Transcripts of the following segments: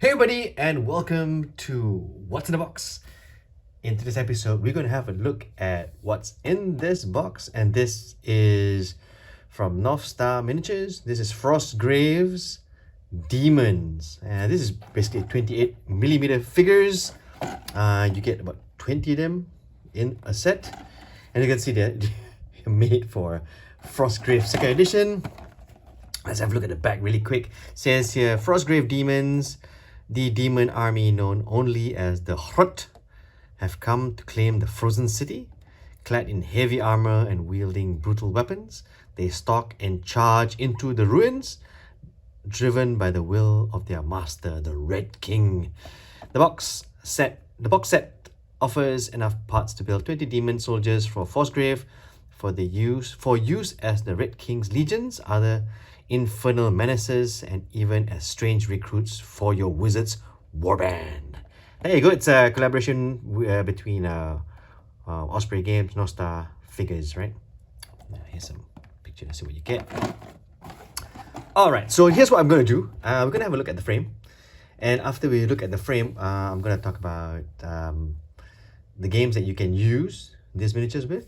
Hey everybody, and welcome to What's in the Box. In today's episode, we're going to have a look at what's in this box, and this is from North Star Miniatures. This is Frostgrave's Demons, and this is basically 28mm figures. You get about 20 of them in a set, and you can see they're made for Frostgrave 2nd edition. Let's have a look at the back really quick. It says here, Frostgrave Demons, the demon army known only as the Hrut, have come to claim the frozen city. Clad in heavy armour and wielding brutal weapons, they stalk and charge into the ruins, driven by the will of their master, the Red King. The box set offers enough parts to build 20 demon soldiers for Frostgrave for use as the Red King's legions, other infernal menaces, and even as strange recruits for your wizard's warband. There you go. It's a collaboration between Osprey Games, North Star Figures, right? Now, here's some pictures to see what you get. Alright, so here's what I'm going to do. We're going to have a look at the frame. And after we look at the frame, I'm going to talk about the games that you can use these miniatures with.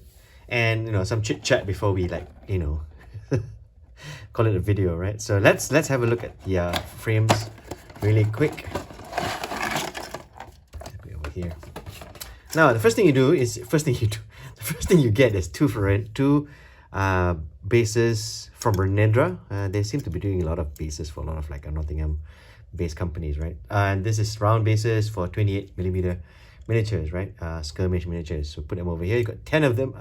And, some chit-chat before we, call it a video, right? So let's have a look at the frames really quick. Put it over here. Now, the first thing you get is two bases from Renedra. They seem to be doing a lot of bases for a lot of Nottingham based companies, right? And this is round bases for 28mm miniatures, right? Skirmish miniatures. So put them over here. You got 20 of them,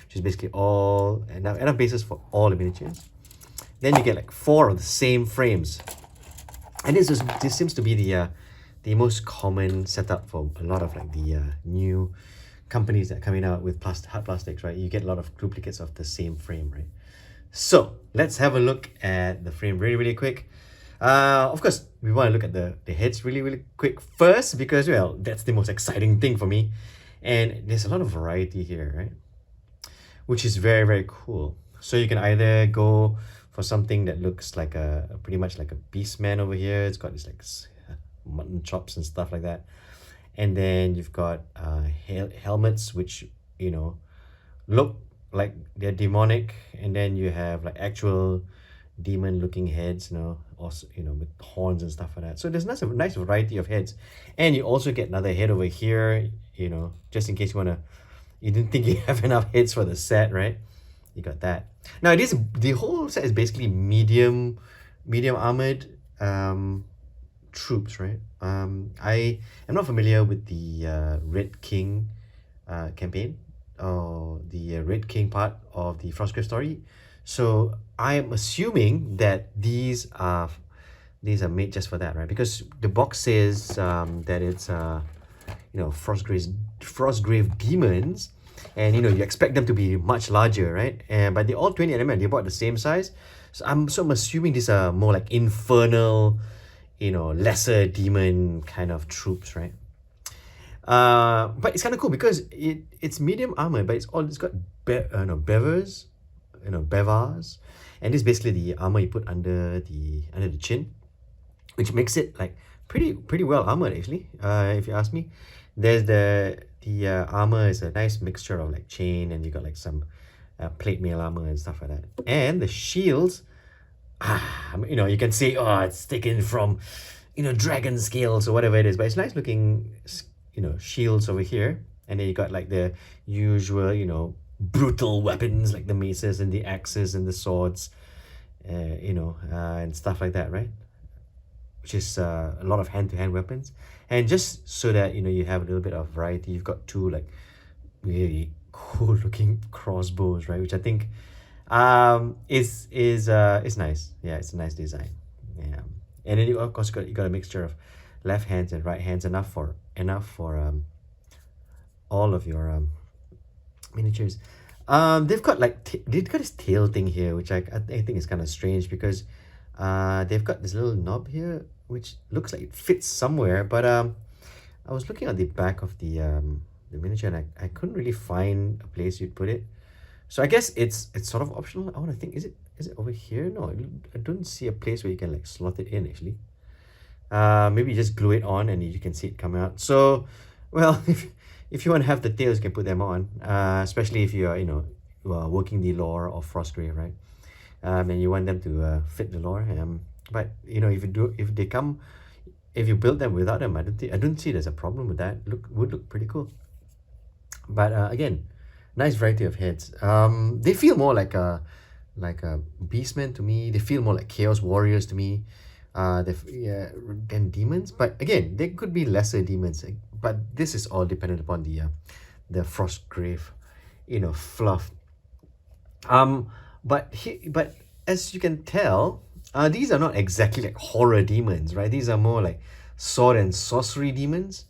which is basically all enough bases for all the miniatures. Then you get 4 of the same frames, and this seems to be the most common setup for a lot of the new companies that are coming out with hard plastics, right? You get a lot of duplicates of the same frame, right? So let's have a look at the frame really quick. Of course, we want to look at the heads really quick first, because, well, that's the most exciting thing for me. And there's a lot of variety here, right? Which is very cool. So you can either go for something that looks like pretty much like a beast man over here. It's got this mutton chops and stuff like that. And then you've got helmets which, look like they're demonic. And then you have actual demon looking heads, also with horns and stuff like that. So there's a nice variety of heads. And you also get another head over here, just in case you didn't think you have enough heads for the set, right? You got that. Now the whole set is basically medium armored troops, right? I am not familiar with the Red King campaign, or the Red King part of the Frostgrave story. So I am assuming that these are made just for that, right? Because the box says that it's Frostgrave Demons, and you expect them to be much larger, right? But they're all 20mm, they're about the same size. So I'm assuming these are more like infernal, lesser demon kind of troops, right? But it's kind of cool because it's medium armor, but it's got bevers, bevars, and this is basically the armor you put under the chin, which makes it pretty well armored, actually, if you ask me. There's the armor is a nice mixture of chain, and you got some plate mail armor and stuff like that. And the shields, you can say, oh, it's taken from dragon scales or whatever it is, but it's nice looking shields over here. And then you got the usual brutal weapons like the maces and the axes and the swords, and stuff like that, right? Which is a lot of hand-to-hand weapons. And just so that you have a little bit of variety, you've got 2 really cool looking crossbows, right? Which I think is nice. Yeah, it's a nice design. Yeah. And then you of course you got a mixture of left hands and right hands, enough for all of your miniatures. They've got this tail thing here, which I think is kind of strange, because they've got this little knob here which looks like it fits somewhere, but I was looking at the back of the miniature, and I couldn't really find a place you'd put it. So I guess it's sort of optional. I want to think, is it over here? No, I don't see a place where you can slot it in, actually. Maybe just glue it on and you can see it come out. So, well, if you want to have the tails, you can put them on, especially if you are, you are working the lore of Frostgrave, right? And you want them to fit the lore. But if you build them without them, I don't see there's a problem with that. Would look pretty cool. But again, nice variety of heads. They feel more like a beastmen to me. They feel more like chaos warriors to me. Yeah, than demons. But again, they could be lesser demons. But this is all dependent upon the Frostgrave, fluff. But as you can tell, these are not exactly like horror demons, right? These are more like sword and sorcery demons,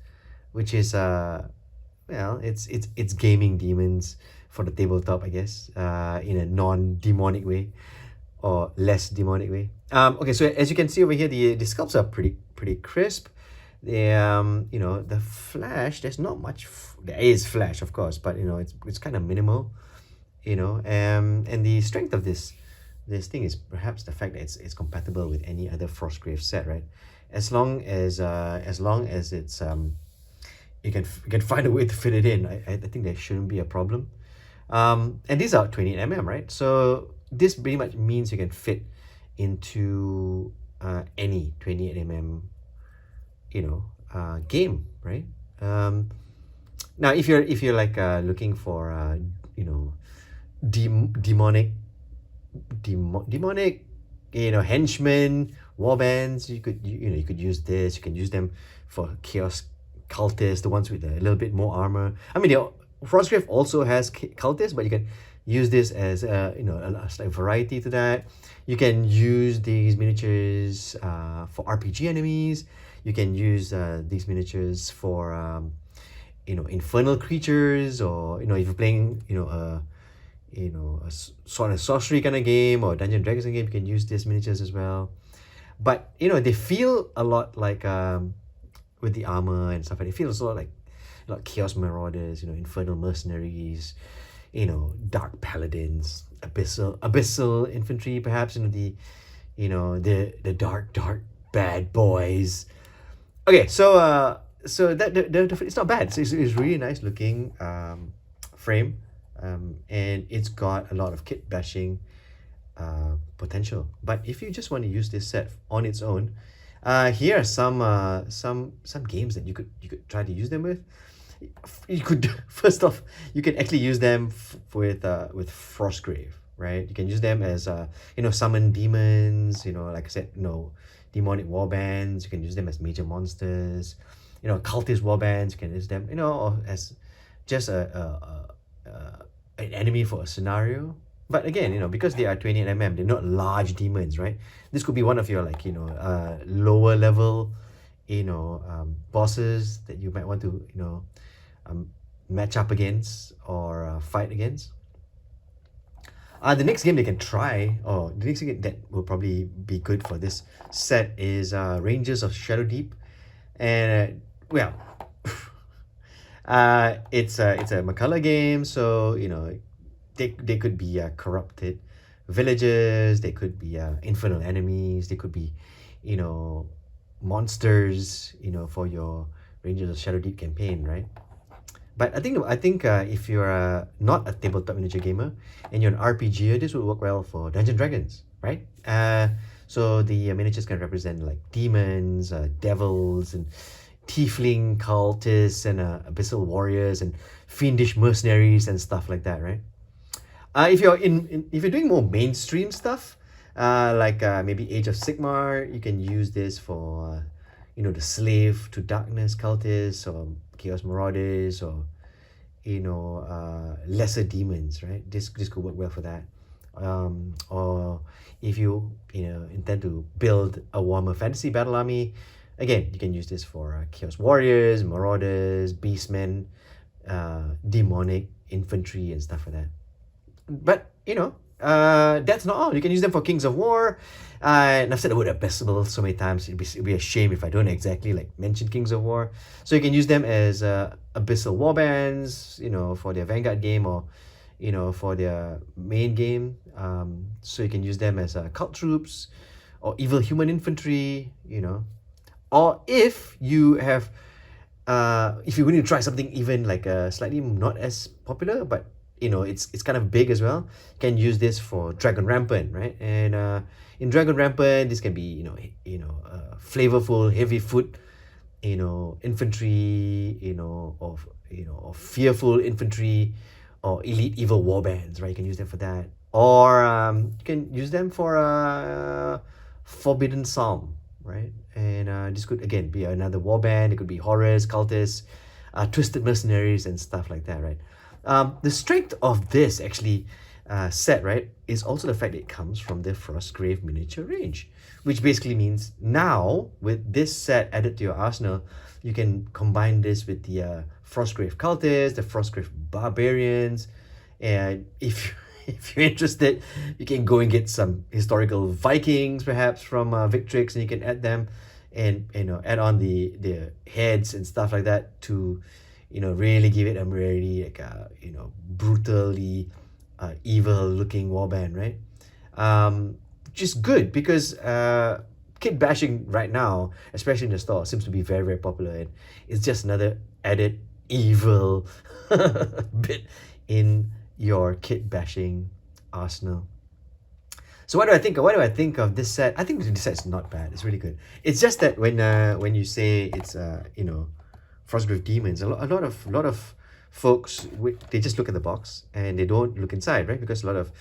which is well, it's gaming demons for the tabletop, I guess, in a non-demonic way or less demonic way. Okay, so as you can see over here, the sculpts are pretty crisp. The flash, there's not much. There is flash, of course, but it's kind of minimal. And the strength of this thing is perhaps the fact that it's compatible with any other Frostgrave set, right? As long as it's you can find a way to fit it in. I think there shouldn't be a problem. And these are 28 mm, right? So this pretty much means you can fit into any 28 mm game, right? Now if you're like looking for demonic henchmen, warbands, you could use this. You can use them for chaos cultists, the ones with a little bit more armor. I mean, Frostgrave also has cultists, but you can use this as a slight variety to that. You can use these miniatures for RPG enemies. You can use these miniatures for infernal creatures, or if you're playing a sword and sorcery kind of game or Dungeons and Dragons game, you can use these miniatures as well. But they feel a lot like with the armor and stuff, and it feels a lot like chaos marauders, infernal mercenaries, dark paladins, abyssal infantry, perhaps, the dark bad boys. Okay, so that it's not bad. It's really nice looking frame, and it's got a lot of kit bashing potential. But if you just want to use this set on its own, here are some games that you could try to use them with. You could first off, you can actually use them with Frostgrave, right? You can use them as summon demons, like I said, demonic warbands. You can use them as major monsters, cultist warbands. You can use them, or as just an enemy for a scenario. But again, because they are 28 mm, they're not large demons, right? This could be one of your lower level bosses that you might want to match up against or fight against. The next game they can try, or the next game that will probably be good for this set, is Rangers of Shadowdeep. And well, it's a McCullough game, so they could be corrupted villagers, they could be infernal enemies, they could be monsters, for your Rangers of Shadowdeep campaign, right? But I think if you're not a tabletop miniature gamer and you're an RPGer, this would work well for Dungeons and Dragons, right? So the miniatures can represent like demons, devils, and tiefling cultists, and abyssal warriors, and fiendish mercenaries, and stuff like that, right? If you're if you're doing more mainstream stuff, like maybe Age of Sigmar, you can use this for the slave to darkness cultists, or chaos marauders, or lesser demons, right? This could work well for that. Or if you intend to build a warmer fantasy battle army, again, you can use this for chaos warriors, marauders, beastmen, demonic infantry, and stuff like that. But that's not all. You can use them for Kings of War. And I've said the word abyssal so many times, it'd be a shame if I don't exactly mention Kings of War. So you can use them as abyssal warbands, for their Vanguard game, or for their main game. So you can use them as cult troops, or evil human infantry, Or if you have, if you want to try something even like slightly not as popular, but it's kind of big as well, you can use this for Dragon Rampant, right? And in Dragon Rampant, this can be flavorful, heavy foot, infantry, or fearful infantry, or elite evil warbands, right? You can use them for that, or you can use them for Forbidden Psalm, right? And this could again be another warband. It could be horrors, cultists, twisted mercenaries, and stuff like that, right? The strength of this actually set, right, is also the fact that it comes from the Frostgrave miniature range, which basically means now with this set added to your arsenal, you can combine this with the Frostgrave Cultists, the Frostgrave Barbarians, and if if you're interested, you can go and get some historical Vikings perhaps from Victrix, and you can add them, and add on the heads and stuff like that to really give it a really like brutally evil looking warband, right? Which is good because kit bashing right now, especially in the store, seems to be very, very popular, and it's just another added evil bit in your kit bashing arsenal. So what do I think? What do I think of this set? I think this set's not bad. It's really good. It's just that when you say it's Frostgrave Demons, a lot of folks they just look at the box and they don't look inside, right? Because a lot of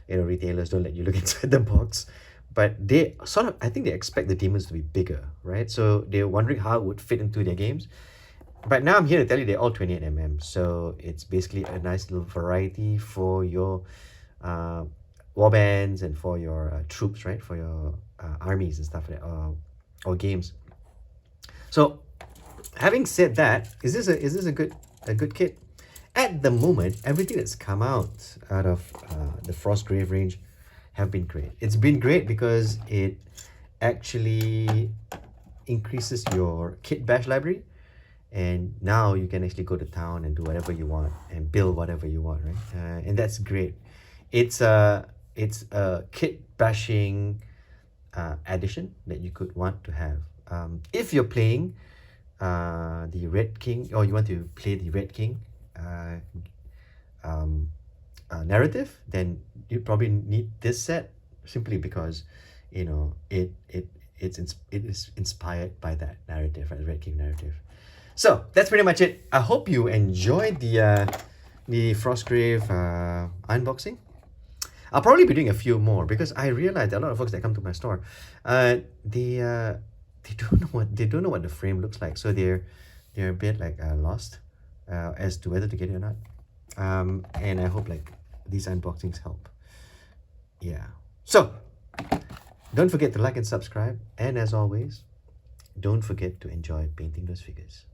retailers don't let you look inside the box, but they sort of, I think they expect the demons to be bigger, right? So they're wondering how it would fit into their games. But now I'm here to tell you they're all 28 so it's basically a nice little variety for your warbands and for your troops, right? For your armies and stuff like that, or games. So having said that, is this a good kit? At the moment, everything that's come out of the Frostgrave range have been great. It's been great because it actually increases your kit bash library, and now you can actually go to town and do whatever you want and build whatever you want, right? And that's great. It's a kit bashing addition that you could want to have. If you're playing the Red King, or you want to play the Red King narrative, then you probably need this set simply because it is inspired by that narrative, right? The Red King narrative. So that's pretty much it. I hope you enjoyed the Frostgrave unboxing. I'll probably be doing a few more because I realized that a lot of folks that come to my store, they don't know what the frame looks like, so they're a bit like lost as to whether to get it or not. And I hope like these unboxings help. Yeah. So don't forget to like and subscribe, and as always, don't forget to enjoy painting those figures.